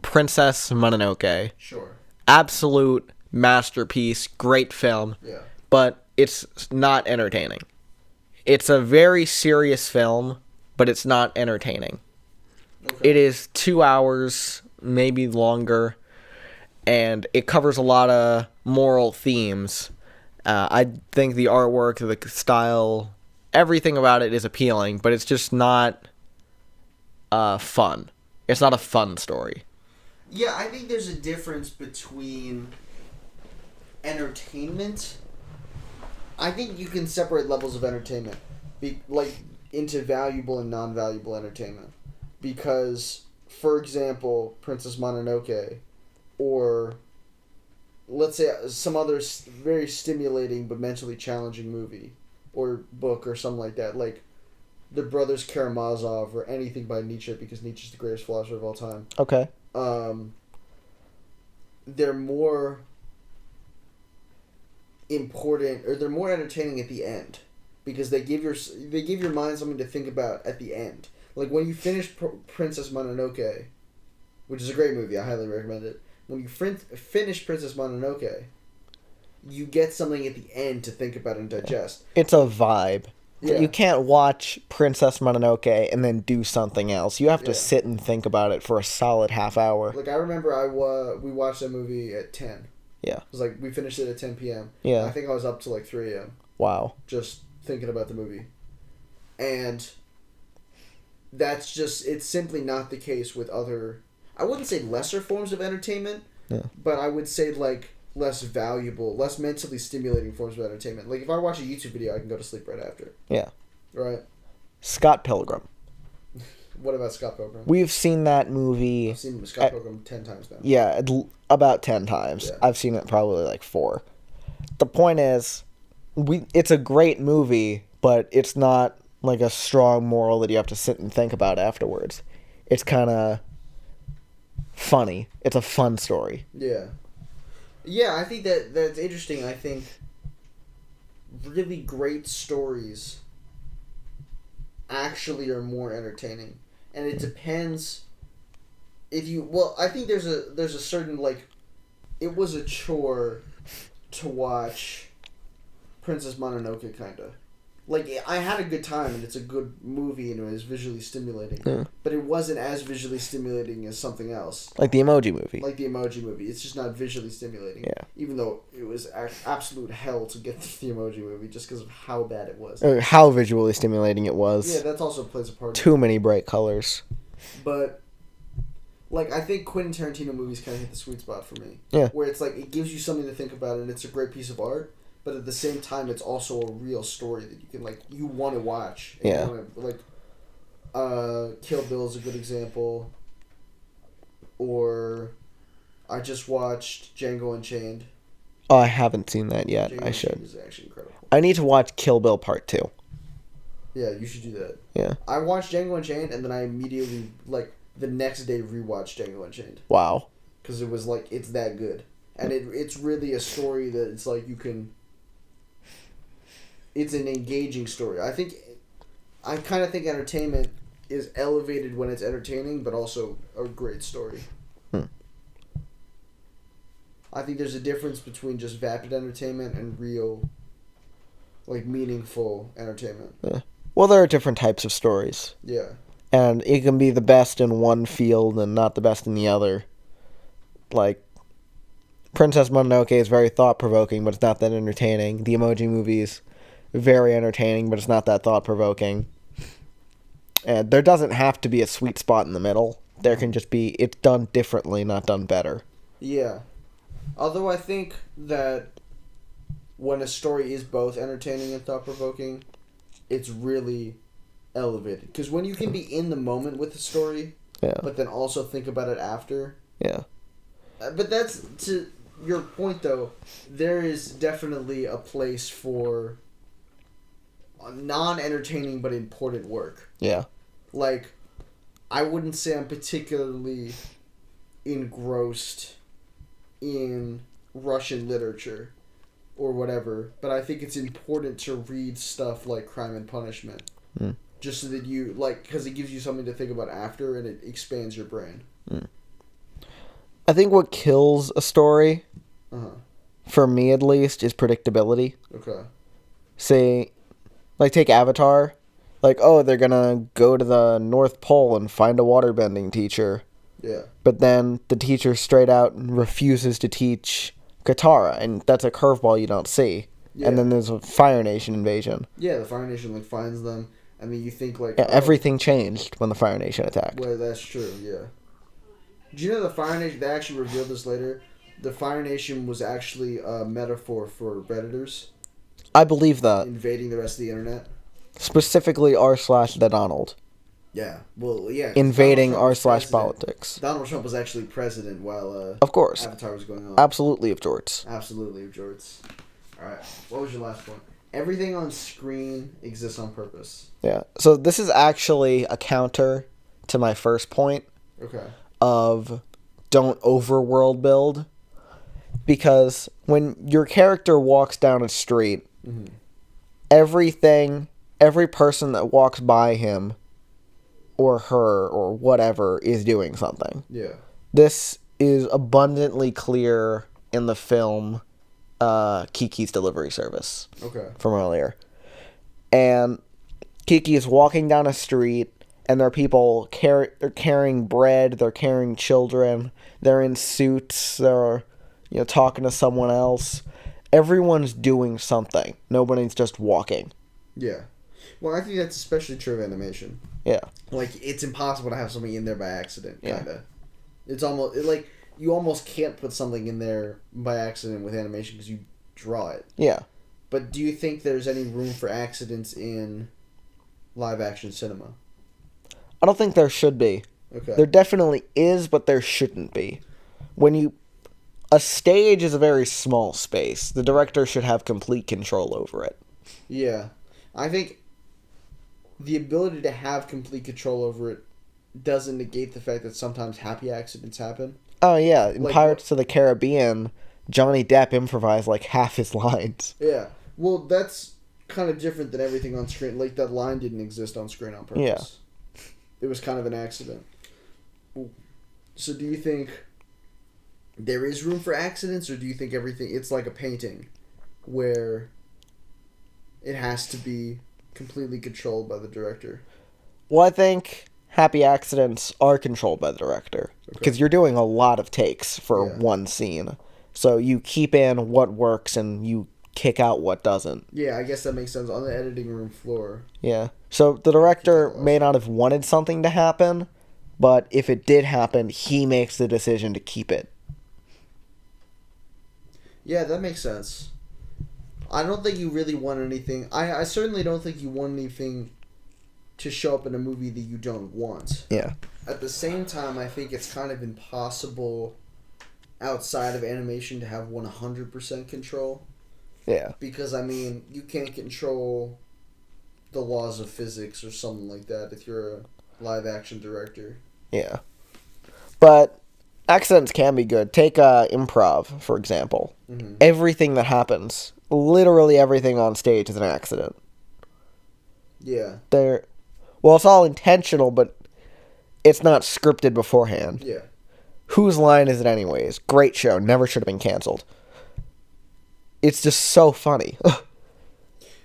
Princess Mononoke. Sure. Absolute masterpiece, great film. Yeah. But it's not entertaining. It's a very serious film, but it's not entertaining. Okay. It is 2 hours, maybe longer, and it covers a lot of moral themes. I think the artwork, the style, everything about it is appealing, but it's just not fun. It's not a fun story. Yeah, I think there's a difference between entertainment. I think you can separate levels of entertainment. into valuable and non-valuable entertainment. Because, for example, Princess Mononoke, or let's say some other very stimulating but mentally challenging movie or book or something like that, like The Brothers Karamazov or anything by Nietzsche, because Nietzsche's the greatest philosopher of all time. Okay. They're more important, or they're more entertaining at the end, because they give your mind something to think about at the end. Like when you finish Princess Mononoke, which is a great movie, I highly recommend it. When you finish Princess Mononoke, you get something at the end to think about and digest. It's a vibe. Yeah. You can't watch Princess Mononoke and then do something else. You have to sit and think about it for a solid half hour. Like I remember we watched that movie at 10. Yeah. It was like we finished it at 10 p.m. Yeah. I think I was up to like 3 a.m. Wow. Just thinking about the movie. And that's just, it's simply not the case with other, I wouldn't say lesser forms of entertainment, but I would say like less valuable, less mentally stimulating forms of entertainment. Like if I watch a YouTube video, I can go to sleep right after. Yeah. Right? Scott Pilgrim. What about Scott Pilgrim? We've seen that movie. I've seen Scott Pilgrim 10 times now. Yeah, about 10 times. Yeah. I've seen it probably like 4. The point is, it's a great movie, but it's not like a strong moral that you have to sit and think about afterwards. It's kind of funny. It's a fun story. Yeah. Yeah, I think that's interesting. I think really great stories actually are more entertaining. And it depends if you, well, I think there's a certain, like, it was a chore to watch Princess Mononoke, kind of. Like, I had a good time, and it's a good movie, and it was visually stimulating. Yeah. But it wasn't as visually stimulating as something else. Like the Emoji Movie. Like the Emoji Movie. It's just not visually stimulating. Yeah. Even though it was absolute hell to get to the Emoji Movie just because of how bad it was. How visually stimulating it was. Yeah, that also plays a part. Too many bright colors. But, like, I think Quentin Tarantino movies kind of hit the sweet spot for me. Yeah. Where it's like, it gives you something to think about, and it's a great piece of art. But at the same time, it's also a real story that you can, like, you want to watch. And Yeah. Kill Bill is a good example. Or I just watched Django Unchained. Oh, I haven't seen that yet. Django I should. Unchained is actually incredible. I need to watch Kill Bill Part 2. Yeah, you should do that. Yeah. I watched Django Unchained, and then I immediately, like, the next day rewatched Django Unchained. Wow. Because it was, like, it's that good. And it's really a story that it's, like, you can... It's an engaging story. I kind of think entertainment is elevated when it's entertaining, but also a great story. I think there's a difference between just vapid entertainment and real, like, meaningful entertainment. Yeah. Well, there are different types of stories. Yeah. And it can be the best in one field and not the best in the other. Like, Princess Mononoke is very thought-provoking, but it's not that entertaining. The Emoji Movie's very entertaining, but it's not that thought-provoking. And there doesn't have to be a sweet spot in the middle. There can just be, it's done differently, not done better. Yeah. Although I think that when a story is both entertaining and thought-provoking, it's really elevated. Because when you can be in the moment with the story, but then also think about it after. Yeah. But that's, to your point though, there is definitely a place for non-entertaining but important work. Yeah. Like, I wouldn't say I'm particularly engrossed in Russian literature or whatever, but I think it's important to read stuff like Crime and Punishment. Just so that you, like, because it gives you something to think about after and it expands your brain. I think what kills a story, for me at least, is predictability. Okay. Say, like, take Avatar. Like, oh, they're gonna go to the North Pole and find a waterbending teacher. Yeah. But then the teacher straight out refuses to teach Katara, and that's a curveball you don't see. Yeah. And then there's a Fire Nation invasion. Yeah, the Fire Nation, like, finds them. I mean, you think, like... Yeah, everything changed when the Fire Nation attacked. Well, that's true, yeah. Do you know the Fire Nation... They actually revealed this later. The Fire Nation was actually a metaphor for Redditors. I believe that. Invading the rest of the internet. Specifically r/the Donald. Yeah. Well, yeah. 'Cause Invading Donald Trump was president. r/politics. Donald Trump was actually president while Of course. Avatar was going on. Absolutely of jorts. Absolutely of jorts. All right. What was your last point? Everything on screen exists on purpose. Yeah. So this is actually a counter to my first point Okay. of don't overworld build. Because when your character walks down a street, Mm-hmm. every person that walks by him or her or whatever is doing something. Yeah. This is abundantly clear in the film Kiki's Delivery Service. Okay. From earlier. And Kiki is walking down a street, and there are people they're carrying bread, they're carrying children, they're in suits, they're talking to someone else. Everyone's doing something. Nobody's just walking. Yeah. Well, I think that's especially true of animation. Yeah. Like, it's impossible to have something in there by accident, Yeah. kind of. It's almost, like, you almost can't put something in there by accident with animation because you draw it. Yeah. But do you think there's any room for accidents in live-action cinema? I don't think there should be. Okay. There definitely is, but there shouldn't be. A stage is a very small space. The director should have complete control over it. Yeah. I think the ability to have complete control over it doesn't negate the fact that sometimes happy accidents happen. Oh, yeah. In Like, Pirates of the Caribbean, Johnny Depp improvised like half his lines. Yeah. Well, that's kind of different than everything on screen. Like, that line didn't exist on screen on purpose. Yeah. It was kind of an accident. So do you think there is room for accidents, or do you think everything... It's like a painting where it has to be completely controlled by the director? Well, I think happy accidents are controlled by the director. Because you're doing a lot of takes for one scene. So you keep in what works and you kick out what doesn't. Yeah, I guess that makes sense. On the editing room floor. Yeah. So the director may not have wanted something to happen, but if it did happen, he makes the decision to keep it. Yeah, that makes sense. I don't think you really want anything... I certainly don't think you want anything to show up in a movie that you don't want. Yeah. At the same time, I think it's kind of impossible outside of animation to have 100% control. Yeah. Because, I mean, you can't control the laws of physics or something like that if you're a live-action director. Yeah. But accidents can be good. Take improv, for example. Mm-hmm. Everything that happens, literally everything on stage is an accident. Yeah. Well, it's all intentional, but it's not scripted beforehand. Yeah. Whose line is it anyways? Great show. Never should have been canceled. It's just so funny.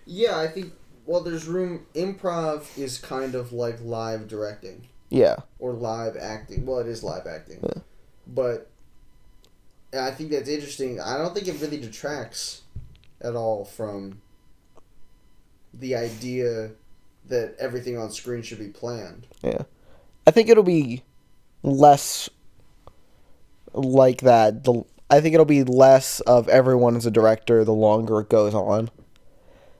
Yeah, I think... Well, there's room... Improv is kind of like live directing. Yeah. Or live acting. Well, it is live acting. Yeah. But I think that's interesting. I don't think it really detracts at all from the idea that everything on screen should be planned. Yeah. I think it'll be less like that. I think it'll be less of everyone as a director the longer it goes on.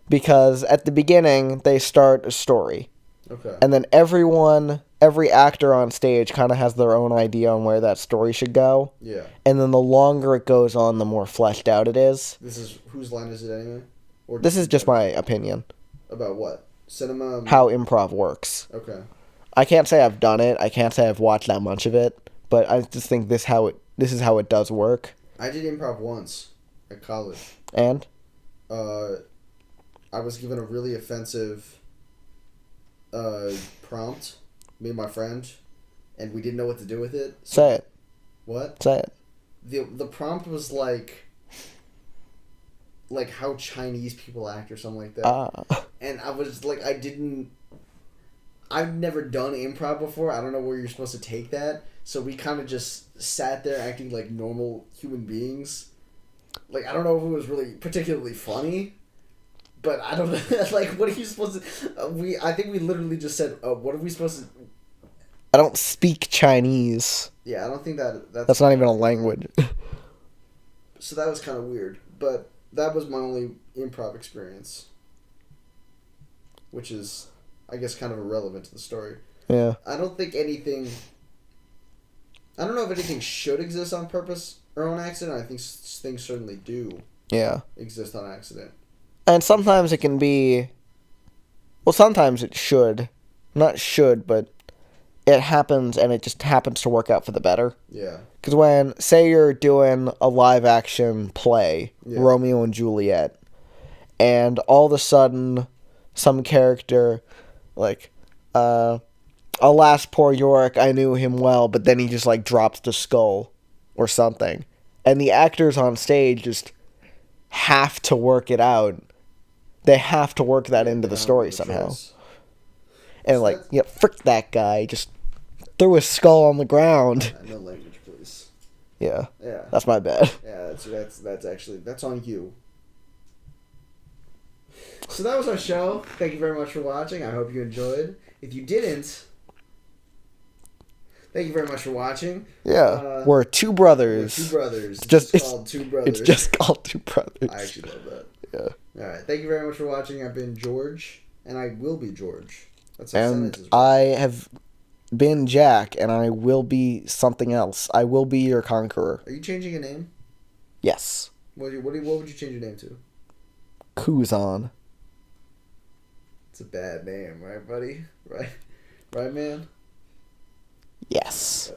Because at the beginning, they start a story. Okay. And then every actor on stage kind of has their own idea on where that story should go. Yeah. And then the longer it goes on, the more fleshed out it is. This is... Whose line is it anyway? Or This is just my opinion. About what? Cinema? How improv works. Okay. I can't say I've done it. I can't say I've watched that much of it. But I just think this is how it does work. I did improv once at college. And? I was given a really offensive prompt, me and my friend, and we didn't know what to do with it. So Say it. What? Say it. The prompt was like how Chinese people act or something like that. And I was like, I've never done improv before. I don't know where you're supposed to take that. So we kind of just sat there acting like normal human beings. Like, I don't know if it was really particularly funny, but I don't know. Like, what are you supposed to... I think we literally just said, what are we supposed to... I don't speak Chinese. Yeah, I don't think that's not even a language. So that was kind of weird. But that was my only improv experience. which is, I guess, kind of irrelevant to the story. Yeah. I don't think anything... I don't know if anything should exist on purpose or on accident. I think things certainly do exist on accident. And sometimes it can be... Well, sometimes it should. Not should, but it happens and it just happens to work out for the better. Yeah. Because when, say you're doing a live-action play, Romeo and Juliet, and all of a sudden some character, like, alas, poor Yorick, I knew him well, but then he just, like, drops the skull or something. And the actors on stage just have to work it out. They have to work that into the story somehow. Choice. And, So like, frick that guy, just threw his skull on the ground. No language, please. Yeah. Yeah. That's my bad. Yeah, that's actually, that's on you. So that was our show. Thank you very much for watching. I hope you enjoyed. If you didn't, thank you very much for watching. Yeah. We're two brothers. We're two brothers. It's called Two Brothers. It's just called Two Brothers. I actually love that. Yeah. Alright, thank you very much for watching. I've been George, and I will be George. That's and I have been Jack, and I will be something else. I will be your conqueror. Are you changing a name? Yes. What would you change your name to? Kuzan. It's a bad name, right, buddy? Right, man? Yes.